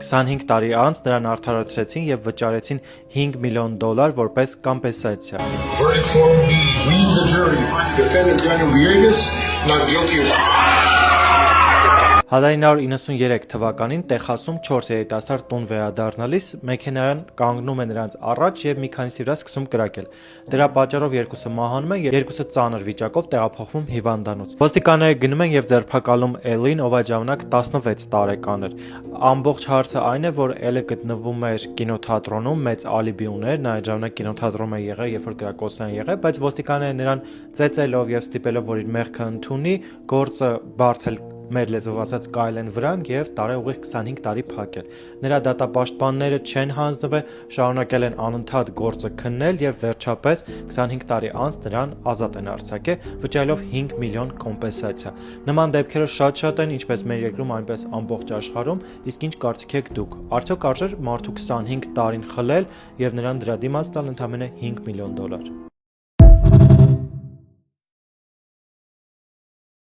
25 տարի անց նրան արդարացրեցին եւ վճարեցին $5 միլիոն որպես կոմպենսացիա։ Verdict form B. We, the jury, find the defendant Daniel Villegas not guilty of 1993 թվականին Տեխասում 4 երիտասարդ տուն վերադառնալիս մեքենան կանգնում է նրանց առաջ եւ մի քանիսի վրա սկսում կրակել։ Դրա պատճառով երկուսը մահանում են եւ երկուսը ծանր վիճակով տեղափոխվում հիվանդանոց։ Ոստիկանները գնում են եւ ձերբակալում Էլին, ով այդ ժամանակ 16 տարեկան էր։ Ամբողջ հարցը այն է, որ Էլը գտնվում էր կինոթատրոնում, մեծ ալիբի ուներ, նա այդ ժամանակ կինոթատրոնում է եղել, երբ որ կրակոցն եղել, բայց ոստիկանները նրան ծեծելով եւ ստիպելով, որ իր մեղքը ընդունի, գործը բարթել մեր լեզվով ասած կայել են վրան եւ տարեուղիղ 25 տարի փակել։ Նրա դատապաշտպանները չեն հանձնվել, շարունակել են անընդհատ գործը քննել եւ վերջապես 25 տարի անց նրան ազատ են արձակել, վճարելով $5 միլիոն կոմպենսացիա։ Նման դեպքերը շատ են, ինչպես մեր երկրում, այնպես ամբողջ աշխարհում, իսկ ինչ կարծիք եք դուք։ Արդյոք արժեր մարդու 25 տարին խլել եւ նրան դրա դիմաց տալ ընդամենը $5 միլիոն։